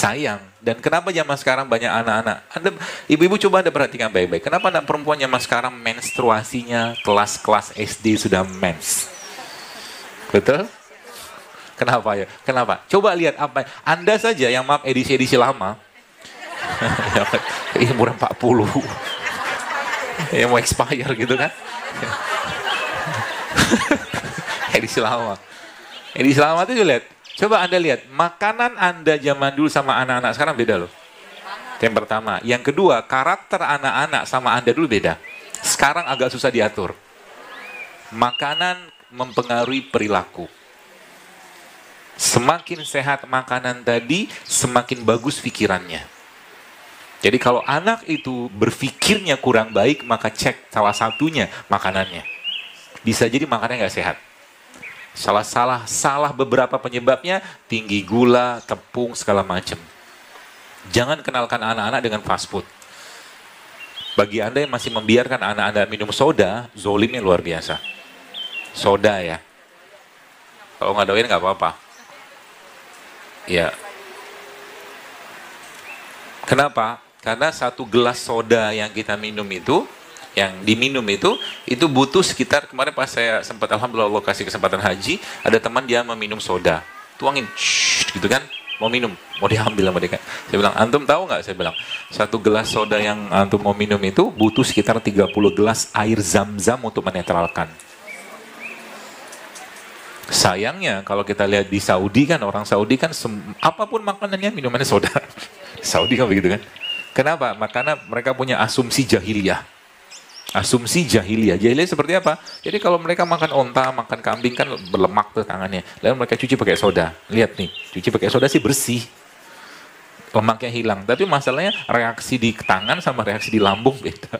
sayang. Dan kenapa zaman sekarang banyak anak-anak? Ibu-ibu coba Anda perhatikan baik-baik. Kenapa anak perempuan zaman sekarang menstruasinya kelas-kelas SD sudah mens? Betul? Kenapa ya? Kenapa? Coba lihat apa. Anda saja yang maaf edisi-edisi lama. Yang umur 40. Yang mau expire gitu kan. Edisi lama. Edisi lama itu lihat. Coba Anda lihat. Makanan Anda zaman dulu sama anak-anak sekarang beda loh. Yang pertama. Yang kedua, karakter anak-anak sama Anda dulu beda. Sekarang agak susah diatur. Makanan mempengaruhi perilaku. Semakin sehat makanan tadi, semakin bagus pikirannya. Jadi kalau anak itu berpikirnya kurang baik, maka cek salah satunya makanannya. Bisa jadi makanannya nggak sehat. Salah beberapa penyebabnya, tinggi gula, tepung, segala macam. Jangan kenalkan anak-anak dengan fast food. Bagi Anda yang masih membiarkan anak-Anda minum soda, zolimnya luar biasa. Soda ya. Kalau nggak doyan nggak apa-apa. Ya. Kenapa? Karena satu gelas soda yang kita minum itu, yang diminum itu butuh sekitar, kemarin pas saya sempat, alhamdulillah Allah kasih kesempatan haji, ada teman dia meminum soda, tuangin, gitu kan, mau minum, mau diambil sama dia kan. Saya bilang, antum tahu nggak? Saya bilang, satu gelas soda yang antum mau minum itu butuh sekitar 30 gelas air zam-zam untuk menetralkan. Sayangnya kalau kita lihat di Saudi kan, orang Saudi kan apapun makanannya minumannya soda. Saudi kan begitu kan. Kenapa? Karena mereka punya asumsi jahiliyah. Asumsi jahiliyah. Jahiliyah seperti apa? Jadi kalau mereka makan onta, makan kambing kan berlemak tuh tangannya. Lalu mereka cuci pakai soda. Lihat nih, cuci pakai soda sih bersih. Lemaknya hilang. Tapi masalahnya reaksi di tangan sama reaksi di lambung beda.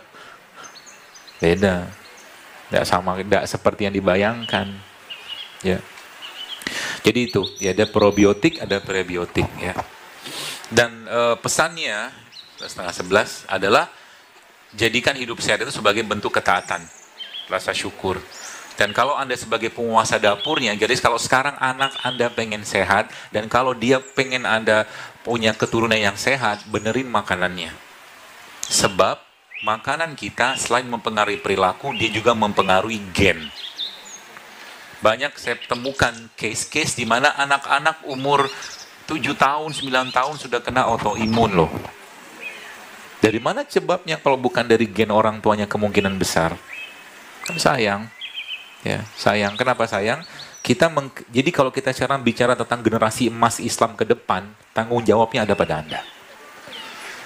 Beda. Tidak sama, tidak seperti yang dibayangkan. Ya. Jadi itu, ya ada probiotik, ada prebiotik ya. Dan pesannya 10:30 adalah jadikan hidup sehat itu sebagai bentuk ketaatan, rasa syukur. Dan kalau Anda sebagai penguasa dapurnya, jadi kalau sekarang anak Anda pengen sehat, dan kalau dia pengen Anda punya keturunan yang sehat, benerin makanannya. Sebab makanan kita selain mempengaruhi perilaku, dia juga mempengaruhi gen. Banyak saya temukan case-case di mana anak-anak umur 7 tahun, 9 tahun sudah kena autoimun loh. Dari mana sebabnya kalau bukan dari gen orang tuanya kemungkinan besar? Kan sayang. Ya, sayang. Kenapa sayang? Jadi kalau kita sekarang bicara tentang generasi emas Islam ke depan, tanggung jawabnya ada pada Anda.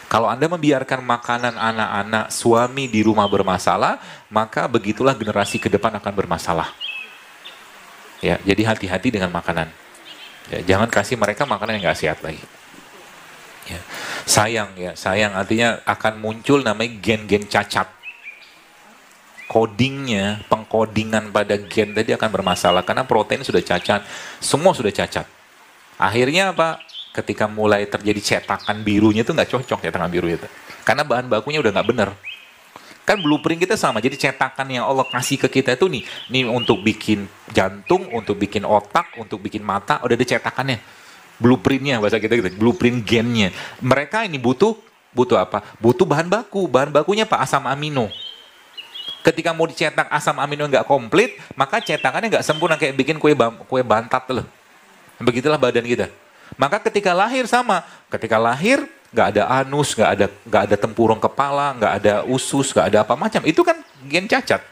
Kalau Anda membiarkan makanan anak-anak, suami di rumah bermasalah, maka begitulah generasi ke depan akan bermasalah. Ya, jadi hati-hati dengan makanan. Ya, jangan kasih mereka makanan yang nggak sehat lagi. Ya. Sayang artinya akan muncul namanya gen-gen cacat. Codingnya, pengkodingan pada gen tadi akan bermasalah karena protein sudah cacat, semua sudah cacat. Akhirnya apa? Ketika mulai terjadi cetakan birunya itu nggak cocok cetakan biru itu, karena bahan bakunya udah nggak bener. Kan blueprint kita sama, jadi cetakan yang Allah kasih ke kita itu nih untuk bikin jantung, untuk bikin otak, untuk bikin mata, udah ada cetakannya. Blueprintnya, bahasa kita gitu, blueprint gennya. Mereka ini butuh apa? Butuh bahan baku. Bahan bakunya apa? Asam amino. Ketika mau dicetak asam amino nggak komplit, maka cetakannya nggak sempurna kayak bikin kue bantat loh. Begitulah badan kita. Maka ketika lahir sama, ketika lahir nggak ada anus, nggak ada tempurung kepala, nggak ada usus, nggak ada apa macam. Itu kan gen cacat.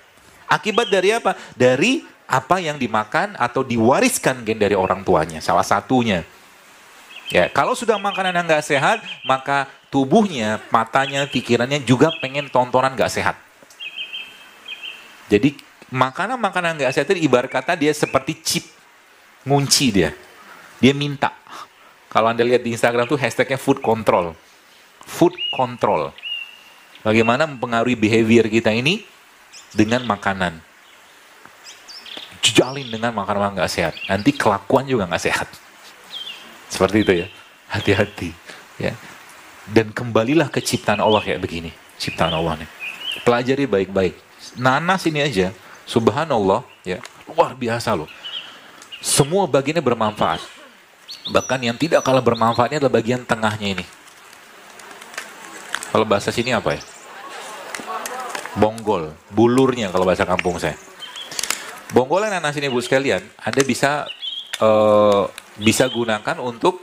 Akibat dari apa? Dari apa yang dimakan atau diwariskan gen dari orang tuanya. Salah satunya. Ya, kalau sudah makanan yang nggak sehat, maka tubuhnya, matanya, pikirannya juga pengen tontonan nggak sehat. Jadi makanan nggak sehat itu ibarat kata dia seperti chip, ngunci dia. Dia minta. Kalau Anda lihat di Instagram tuh hashtagnya food control. Food control. Bagaimana mempengaruhi behavior kita ini dengan makanan. Jejalin dengan makanan nggak sehat. Nanti kelakuan juga nggak sehat. Seperti itu ya, hati-hati ya. Dan kembalilah ke ciptaan Allah kayak begini, ciptaan Allah nih. Pelajari baik-baik. Nanas ini aja, subhanallah ya, luar biasa loh. Semua bagiannya bermanfaat. Bahkan yang tidak kalah bermanfaatnya adalah bagian tengahnya ini. Kalau bahasa sini apa ya? Bonggol, bulurnya kalau bahasa kampung saya. Bonggol yang nanas ini Bu sekalian, Anda bisa gunakan untuk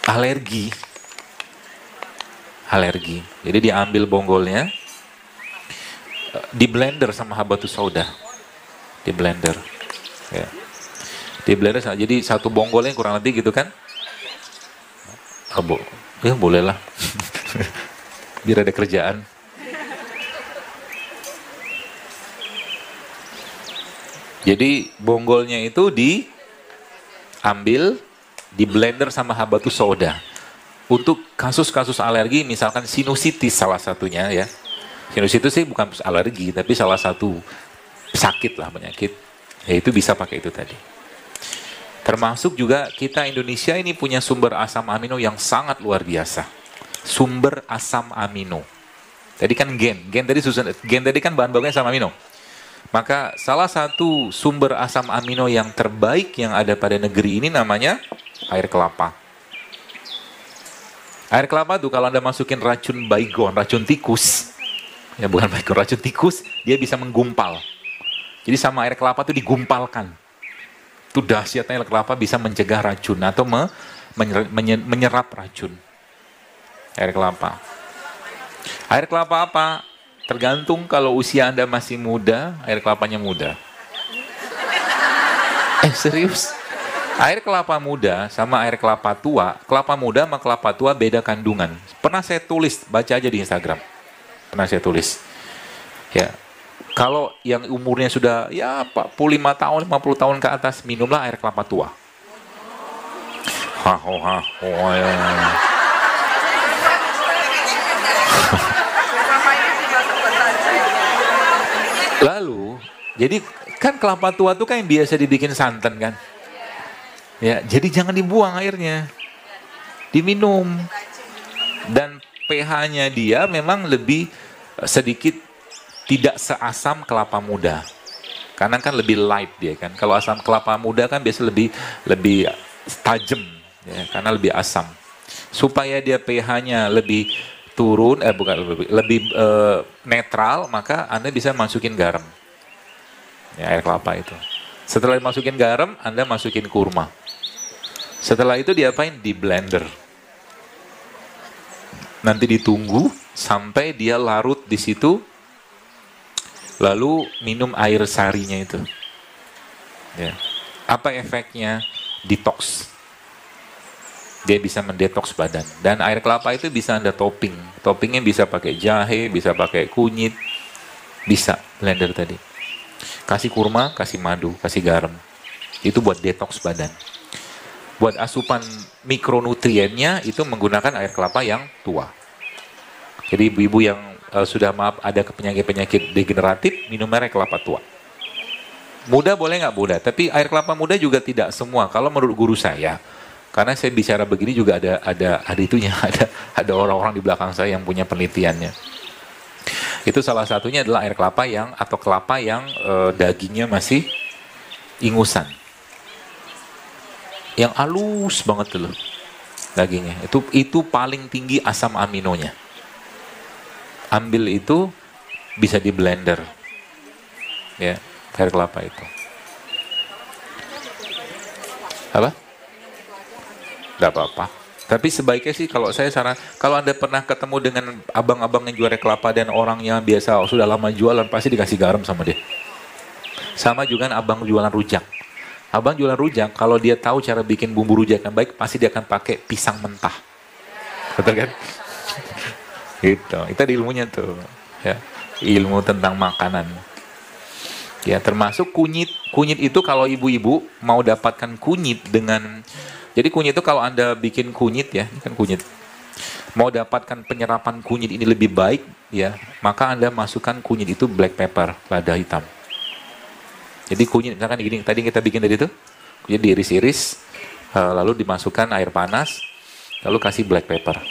alergi. Jadi diambil bonggolnya, di blender sama habatus sauda. Di blender. Ya. Di blender, jadi satu bonggolnya kurang lebih gitu kan? Ya boleh lah. Biar ada kerjaan. Jadi bonggolnya itu diambil, di blender sama habatus sauda. Untuk kasus-kasus alergi, misalkan sinusitis salah satunya ya. Sinusitis sih bukan alergi, tapi salah satu sakit lah, penyakit. Ya itu bisa pakai itu tadi. Termasuk juga kita Indonesia ini punya sumber asam amino yang sangat luar biasa. Sumber asam amino. Tadi kan gen tadi kan bahan bakunya asam amino. Maka salah satu sumber asam amino yang terbaik yang ada pada negeri ini namanya air kelapa. Air kelapa tuh kalau Anda masukin racun baygon, racun tikus, ya bukan baygon, racun tikus, dia bisa menggumpal. Jadi sama air kelapa tuh digumpalkan. Itu dahsyatnya air kelapa bisa mencegah racun atau menyerap racun. Air kelapa. Air kelapa apa? Tergantung kalau usia Anda masih muda, air kelapanya muda. Serius? Air kelapa muda sama air kelapa tua, kelapa muda sama kelapa tua beda kandungan. Pernah saya tulis, baca aja di Instagram. Pernah saya tulis. Ya, kalau yang umurnya sudah ya 45 tahun, 50 tahun ke atas, minumlah air kelapa tua. Ya. Lalu, jadi kan kelapa tua tuh kan yang biasa dibikin santan kan. Ya, jadi jangan dibuang airnya. Diminum. Dan pH-nya dia memang lebih sedikit tidak seasam kelapa muda. Karena kan lebih light dia kan. Kalau asam kelapa muda kan biasa lebih tajam ya, karena lebih asam. Supaya dia pH-nya lebih turun lebih netral, maka Anda bisa masukin garam. Ya, air kelapa itu. Setelah masukin garam, Anda masukin kurma. Setelah itu diapain? Di blender. Nanti ditunggu sampai dia larut di situ. Lalu minum air sarinya itu. Ya. Apa efeknya? Detox. Dia bisa mendetoks badan. Dan air kelapa itu bisa Anda topping. Toppingnya bisa pakai jahe, bisa pakai kunyit. Bisa blender tadi. Kasih kurma, kasih madu, kasih garam. Itu buat detoks badan. Buat asupan mikronutriennya itu menggunakan air kelapa yang tua. Jadi ibu-ibu yang sudah ada penyakit-penyakit degeneratif, minum air kelapa tua. Muda boleh nggak muda? Tapi air kelapa muda juga tidak semua. Kalau menurut guru saya, karena saya bicara begini juga ada orang-orang di belakang saya yang punya penelitiannya. Itu salah satunya adalah air kelapa yang dagingnya masih ingusan. Yang halus banget tuh loh dagingnya. Itu paling tinggi asam aminonya. Ambil itu bisa di blender. Ya, air kelapa itu. Apa? Gak apa-apa. Tapi sebaiknya sih kalau saya saran, kalau Anda pernah ketemu dengan abang-abang yang jual air kelapa dan orang yang biasa sudah lama jualan, pasti dikasih garam sama dia. Sama juga abang jualan rujak. Abang jualan rujak, kalau dia tahu cara bikin bumbu rujak yang baik, pasti dia akan pakai pisang mentah. Betul kan? Gitu. Itu ada ilmunya tuh. Ya. Ilmu tentang makanan. Ya, termasuk kunyit. Kunyit itu kalau ibu-ibu mau dapatkan kunyit dengan... Jadi kunyit itu kalau Anda bikin kunyit ya, ini kan kunyit. Mau dapatkan penyerapan kunyit ini lebih baik, ya, maka Anda masukkan kunyit itu black pepper, lada hitam. Jadi kunyit, misalkan gini, tadi kita bikin tadi itu, kunyit diiris-iris, lalu dimasukkan air panas, lalu kasih black pepper.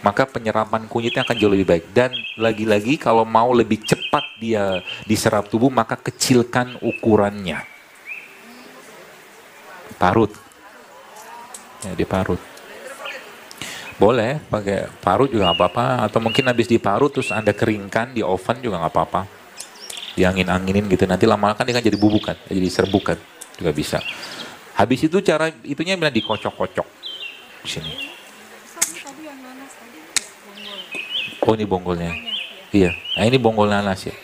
Maka penyerapan kunyitnya akan jauh lebih baik. Dan lagi-lagi kalau mau lebih cepat dia diserap tubuh, maka kecilkan ukurannya. Parut. Ya, diparut. Boleh pakai parut juga nggak apa-apa. Atau mungkin habis diparut terus Anda keringkan di oven juga nggak apa-apa. Diangin-anginin gitu. Nanti lama-lama kan dia kan jadi bubukan, jadi serbukan juga bisa. Habis itu cara itunya bilang dikocok-kocok di sini. Oh ini bonggolnya. Iya. Nah ini bonggol nanas ya.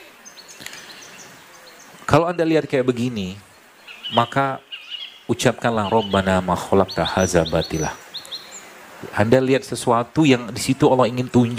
Kalau Anda lihat kayak begini, maka ucapkanlah Rabbana ma khalaqta hadza batila. Anda lihat sesuatu yang di situ Allah ingin tunjuk